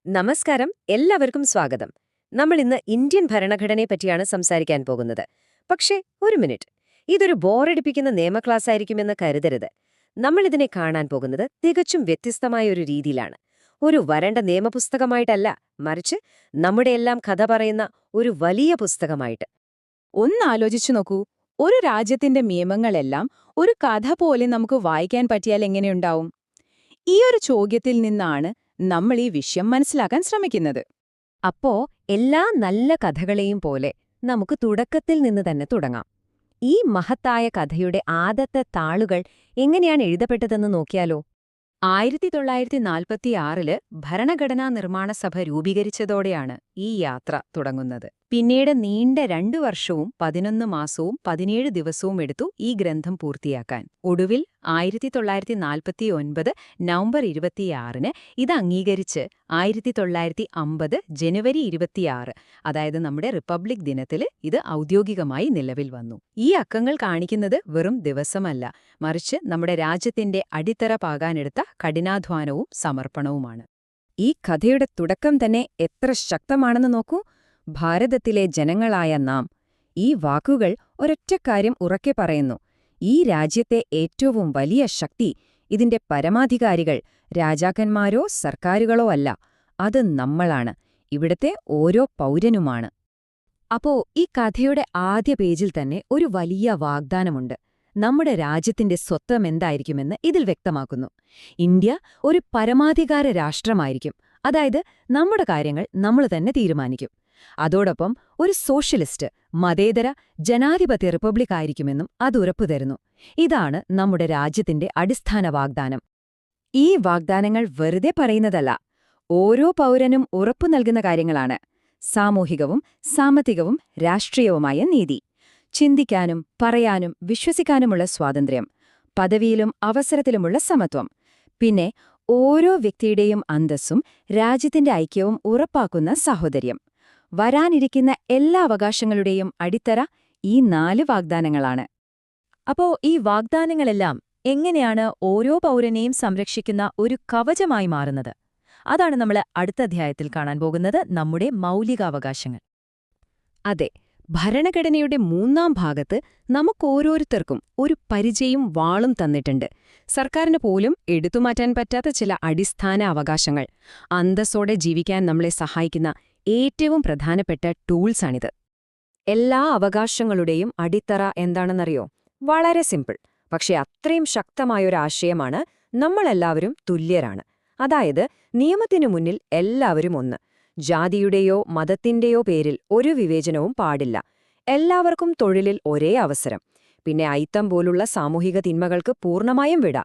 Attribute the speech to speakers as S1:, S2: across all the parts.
S1: നമസ്കാരം, എല്ലാവർക്കും സ്വാഗതം. നമ്മൾ ഇന്ന് ഇന്ത്യൻ ഭരണഘടനയെ പറ്റിയാണ് സംസാരിക്കാൻ പോകുന്നത്. പക്ഷേ ഒരു മിനിറ്റ്, ഇതൊരു ബോറടിപ്പിക്കുന്ന നിയമ ക്ലാസ് ആയിരിക്കുമെന്ന് കരുതരുത്. നമ്മൾ ഇതിനെ കാണാൻ പോകുന്നത് തികച്ചും വ്യത്യസ്തമായ ഒരു രീതിയിലാണ്. ഒരു വരണ്ട നിയമപുസ്തകമായിട്ടല്ല, മറിച്ച് നമ്മുടെയെല്ലാം കഥ പറയുന്ന ഒരു വലിയ പുസ്തകമായിട്ട്.
S2: ഒന്നാലോചിച്ചു നോക്കൂ, ഒരു രാജ്യത്തിന്റെ നിയമങ്ങളെല്ലാം ഒരു കഥ പോലെ നമുക്ക് വായിക്കാൻ പറ്റിയാൽ എങ്ങനെയുണ്ടാവും? ഈ ഒരു ചോദ്യത്തിൽ നിന്നാണ് നമ്മൾ ഈ വിഷയം മനസ്സിലാക്കാൻ ശ്രമിക്കുന്നത്.
S1: അപ്പോ എല്ലാ നല്ല കഥകളെയും പോലെ നമുക്ക് തുടക്കത്തിൽ നിന്ന് തന്നെ തുടങ്ങാം. ഈ മഹത്തായ കഥയുടെ ആദ്യത്തെ താളുകൾ എങ്ങനെയാണ് എഴുതപ്പെട്ടതെന്ന് നോക്കിയാലോ?
S2: 1946 ഭരണഘടനാ നിർമ്മാണ സഭ രൂപീകരിച്ചതോടെയാണ് ഈ യാത്ര തുടങ്ങുന്നത്. പിന്നീട് നീണ്ട 2 വർഷവും 11 മാസവും 17 ദിവസവും എടുത്തു ഈ ഗ്രന്ഥം പൂർത്തിയാക്കാൻ. ഒടുവിൽ 1949 നവംബർ 26 ഇത് അംഗീകരിച്ച് 1950 ജനുവരി 26, അതായത് നമ്മുടെ റിപ്പബ്ലിക് ദിനത്തിൽ ഇത് ഔദ്യോഗികമായി നിലവിൽ വന്നു. ഈ അക്കങ്ങൾ കാണിക്കുന്നത് വെറും ദിവസമല്ല, മറിച്ച് നമ്മുടെ രാജ്യത്തിന്റെ അടിത്തറ പാകാനെടുത്ത കഠിനാധ്വാനവും സമർപ്പണവുമാണ്.
S1: ഈ കഥയുടെ തുടക്കം തന്നെ എത്ര ശക്തമാണെന്ന് നോക്കൂ. ഭാരതത്തിലെ ജനങ്ങളായ നാം. ഈ വാക്കുകൾ ഒരൊറ്റ കാര്യം ഉറക്കെ പറയുന്നു: ഈ രാജ്യത്തെ ഏറ്റവും വലിയ ശക്തി, ഇതിന്റെ പരമാധികാരികൾ രാജാക്കന്മാരോ സർക്കാരുകളോ അല്ല, അത് നമ്മളാണ്, ഇവിടത്തെ ഓരോ പൗരനുമാണ്. അപ്പോ ഈ കഥയുടെ ആദ്യ പേജിൽ തന്നെ ഒരു വലിയ വാഗ്ദാനമുണ്ട്. നമ്മുടെ രാജ്യത്തിന്റെ സ്വത്വം എന്തായിരിക്കുമെന്ന് ഇതിൽ വ്യക്തമാക്കുന്നു. ഇന്ത്യ ഒരു പരമാധികാര രാഷ്ട്രമായിരിക്കും, അതായത് നമ്മുടെ കാര്യങ്ങൾ നമ്മൾ തന്നെ തീരുമാനിക്കും. അതോടൊപ്പം ഒരു സോഷ്യലിസ്റ്റ്, മതേതര, ജനാധിപത്യ റിപ്പബ്ലിക് ആയിരിക്കുമെന്നും അത് ഉറപ്പുതരുന്നു. ഇതാണ് നമ്മുടെ രാജ്യത്തിന്റെ അടിസ്ഥാന വാഗ്ദാനം. ഈ വാഗ്ദാനങ്ങൾ വെറുതെ പറയുന്നതല്ല, ഓരോ പൗരനും ഉറപ്പു നൽകുന്ന കാര്യങ്ങളാണ്. സാമൂഹികവും സാമ്പത്തികവും രാഷ്ട്രീയവുമായ നീതി, ചിന്തിക്കാനും പറയാനും വിശ്വസിക്കാനുമുള്ള സ്വാതന്ത്ര്യം, പദവിയിലും അവസരത്തിലുമുള്ള സമത്വം, പിന്നെ ഓരോ വ്യക്തിയുടെയും അന്തസ്സും രാജ്യത്തിന്റെ ഐക്യവും ഉറപ്പാക്കുന്ന സാഹോദര്യം. വരാനിരിക്കുന്ന എല്ലാ അവകാശങ്ങളുടെയും അടിത്തറ ഈ 4 വാഗ്ദാനങ്ങളാണ്.
S2: അപ്പോ ഈ വാഗ്ദാനങ്ങളെല്ലാം എങ്ങനെയാണ് ഓരോ പൗരനെയും സംരക്ഷിക്കുന്ന ഒരു കവചമായി മാറുന്നത്? അതാണ് നമ്മൾ അടുത്ത അധ്യായത്തിൽ കാണാൻ പോകുന്നത്, നമ്മുടെ മൗലികാവകാശങ്ങൾ.
S1: അതെ, ഭരണഘടനയുടെ 3-ാം ഭാഗത്ത് നമുക്കോരോരുത്തർക്കും ഒരു പരിചയും വാളും തന്നിട്ടുണ്ട്. സർക്കാരിന് പോലും എടുത്തുമാറ്റാൻ പറ്റാത്ത ചില അടിസ്ഥാന അവകാശങ്ങൾ. അന്തസ്സോടെ ജീവിക്കാൻ നമ്മളെ സഹായിക്കുന്ന ഏറ്റവും പ്രധാനപ്പെട്ട ടൂൾസാണിത്. എല്ലാ അവകാശങ്ങളുടെയും അടിത്തറ എന്താണെന്നറിയോ? വളരെ സിമ്പിൾ, പക്ഷെ അത്രയും ശക്തമായൊരാശയമാണ്: നമ്മളെല്ലാവരും തുല്യരാണ്. അതായത് നിയമത്തിനു മുന്നിൽ എല്ലാവരും ഒന്ന്. ജാതിയുടെയോ മതത്തിന്റെയോ പേരിൽ ഒരു വിവേചനവും പാടില്ല. എല്ലാവർക്കും തൊഴിലിൽ ഒരേ അവസരം. പിന്നെ അയിത്തം പോലുള്ള സാമൂഹിക തിന്മകൾക്ക് പൂർണ്ണമായും വിട.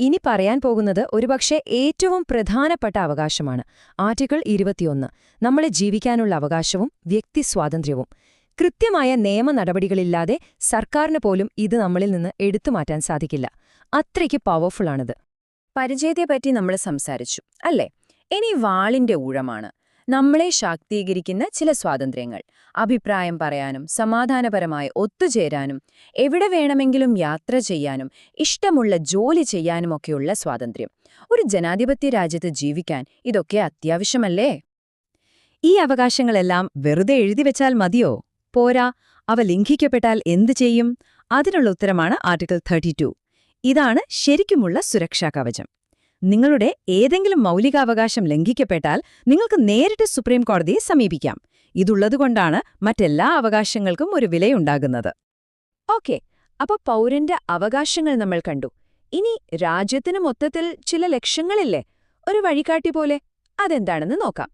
S1: ഇനി പറയാൻ പോകുന്നത് ഒരുപക്ഷെ ഏറ്റവും പ്രധാനപ്പെട്ട അവകാശമാണ്, ആർട്ടിക്കിൾ 21. നമ്മളെ ജീവിക്കാനുള്ള അവകാശവും വ്യക്തിസ്വാതന്ത്ര്യവും. കൃത്യമായ നിയമ നടപടികളില്ലാതെ സർക്കാരിന് പോലും ഇത് നമ്മളിൽ നിന്ന് എടുത്തുമാറ്റാൻ സാധിക്കില്ല. അത്രയ്ക്ക് പവർഫുള്ളാണിത്. പരിചയത്തെപ്പറ്റി നമ്മൾ സംസാരിച്ചു, അല്ലേ? ഇനി വാളിന്റെ ഊഴമാണ്. നമ്മളെ ശാക്തീകരിക്കുന്ന ചില സ്വാതന്ത്ര്യങ്ങൾ: അഭിപ്രായം പറയാനും സമാധാനപരമായി ഒത്തുചേരാനും എവിടെ വേണമെങ്കിലും യാത്ര ചെയ്യാനും ഇഷ്ടമുള്ള ജോലി ചെയ്യാനുമൊക്കെയുള്ള സ്വാതന്ത്ര്യം. ഒരു ജനാധിപത്യ രാജ്യത്ത് ജീവിക്കാൻ ഇതൊക്കെ അത്യാവശ്യമല്ലേ? ഈ അവകാശങ്ങളെല്ലാം വെറുതെ എഴുതിവെച്ചാൽ മതിയോ? പോരാ, അവ ലംഘിക്കപ്പെട്ടാൽ എന്തു ചെയ്യും? അതിനുള്ള ഉത്തരമാണ് ആർട്ടിക്കിൾ 32. ഇതാണ് ശരിക്കുമുള്ള സുരക്ഷാ കവചം. നിങ്ങളുടെ ഏതെങ്കിലും മൗലികാവകാശം ലംഘിക്കപ്പെട്ടാൽ നിങ്ങൾക്ക് നേരിട്ട് സുപ്രീം കോടതിയെ സമീപിക്കാം. ഇതുള്ളതുകൊണ്ടാണ് മറ്റെല്ലാ അവകാശങ്ങൾക്കും ഒരു വിലയുണ്ടാകുന്നത്. ഓക്കെ, അപ്പൊ പൗരന്റെ അവകാശങ്ങൾ നമ്മൾ കണ്ടു. ഇനി രാജ്യത്തിന് മൊത്തത്തിൽ ചില ലക്ഷ്യങ്ങളില്ലേ, ഒരു വഴികാട്ടി പോലെ? അതെന്താണെന്ന് നോക്കാം.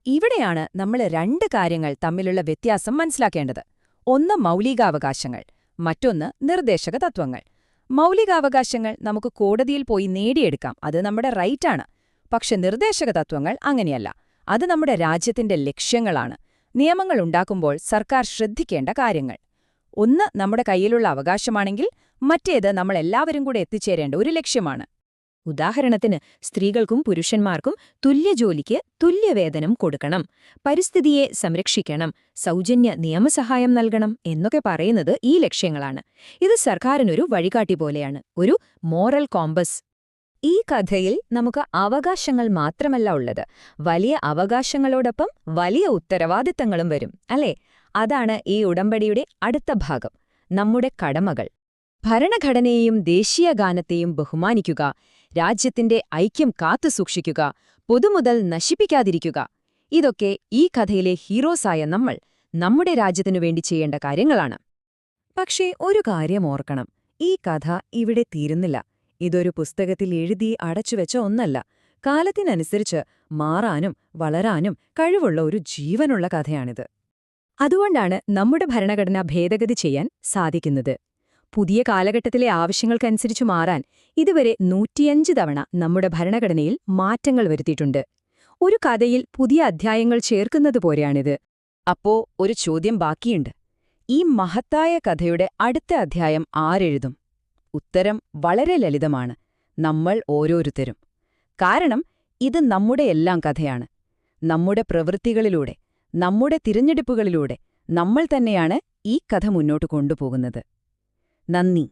S1: ഇവിടെയാണ് നമ്മൾ 2 കാര്യങ്ങൾ തമ്മിലുള്ള വ്യത്യാസം മനസ്സിലാക്കേണ്ടത്. ഒന്ന് മൗലികാവകാശങ്ങൾ, മറ്റൊന്ന് നിർദ്ദേശക തത്വങ്ങൾ. മൗലികാവകാശങ്ങൾ നമുക്ക് കോടതിയിൽ പോയി നേടിയെടുക്കാം, അത് നമ്മുടെ റൈറ്റാണ്. പക്ഷെ നിർദ്ദേശക തത്വങ്ങൾ അങ്ങനെയല്ല, അത് നമ്മുടെ രാജ്യത്തിന്റെ ലക്ഷ്യങ്ങളാണ്. നിയമങ്ങൾ ഉണ്ടാക്കുമ്പോൾ സർക്കാർ ശ്രദ്ധിക്കേണ്ട കാര്യങ്ങൾ. ഒന്ന് നമ്മുടെ കയ്യിലുള്ള അവകാശമാണെങ്കിൽ മറ്റേത് നമ്മളെല്ലാവരും കൂടെ എത്തിച്ചേരേണ്ട ഒരു ലക്ഷ്യമാണ്. ഉദാഹരണത്തിന്, സ്ത്രീകൾക്കും പുരുഷന്മാർക്കും തുല്യ ജോലിക്ക് തുല്യവേതനം കൊടുക്കണം, പരിസ്ഥിതിയെ സംരക്ഷിക്കണം, സൗജന്യ നിയമസഹായം നൽകണം എന്നൊക്കെ പറയുന്നത് ഈ ലക്ഷ്യങ്ങളാണ്. ഇത് സർക്കാരിനൊരു വഴികാട്ടി പോലെയാണ്, ഒരു മോറൽ കോമ്പസ്. ഈ കഥയിൽ നമുക്ക് അവകാശങ്ങൾ മാത്രമല്ല ഉള്ളത്, വലിയ അവകാശങ്ങളോടൊപ്പം വലിയ ഉത്തരവാദിത്തങ്ങളും വരും, അല്ലേ? അതാണ് ഈ ഉടമ്പടിയുടെ അടുത്ത ഭാഗം, നമ്മുടെ കടമകൾ. ഭരണഘടനയെയും ദേശീയ ഗാനത്തെയും ബഹുമാനിക്കുക, രാജ്യത്തിന്റെ ഐക്യം കാത്തുസൂക്ഷിക്കുക, പൊതുമുതൽ നശിപ്പിക്കാതിരിക്കുക. ഇതൊക്കെ ഈ കഥയിലെ ഹീറോസായ നമ്മൾ നമ്മുടെ രാജ്യത്തിനു വേണ്ടി ചെയ്യേണ്ട കാര്യങ്ങളാണ്. പക്ഷേ ഒരു കാര്യം ഓർക്കണം, ഈ കഥ ഇവിടെ തീരുന്നില്ല. ഇതൊരു പുസ്തകത്തിൽ എഴുതി അടച്ചുവെച്ച ഒന്നല്ല. കാലത്തിനനുസരിച്ച് മാറാനും വളരാനും കഴിവുള്ള ഒരു ജീവനുള്ള കഥയാണിത്. അതുകൊണ്ടാണ് നമ്മുടെ ഭരണഘടന ഭേദഗതി ചെയ്യാൻ സാധിക്കുന്നത്. പുതിയ കാലഘട്ടത്തിലെ ആവശ്യങ്ങൾക്കനുസരിച്ച് മാറാൻ ഇതുവരെ 105 തവണ നമ്മുടെ ഭരണഘടനയിൽ മാറ്റങ്ങൾ വരുത്തിയിട്ടുണ്ട്. ഒരു കഥയിൽ പുതിയ അധ്യായങ്ങൾ ചേർക്കുന്നതുപോലെയാണിത്. അപ്പോ ഒരു ചോദ്യം ബാക്കിയുണ്ട്. ഈ മഹത്തായ കഥയുടെ അടുത്ത അധ്യായം ആരെഴുതും? ഉത്തരം വളരെ ലളിതമാണ്: നമ്മൾ ഓരോരുത്തരും. കാരണം ഇത് നമ്മുടെ എല്ലാം കഥയാണ്. നമ്മുടെ പ്രവൃത്തികളിലൂടെ, നമ്മുടെ തിരഞ്ഞെടുപ്പുകളിലൂടെ നമ്മൾ തന്നെയാണ് ഈ കഥ മുന്നോട്ട് കൊണ്ടുപോകുന്നത്. നന്ദി.